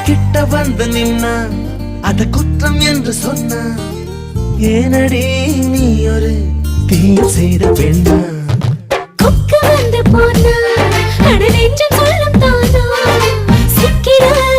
கிட்ட வந்து நின்னா அத குற்றம் என்று சொன்னா ஏனடி நீ ஒரு தீய செய்த பெண்ணா கொக்கு வந்து போனா அட நெஞ்சம் சொல்லும் தானா சிக்கிறாய்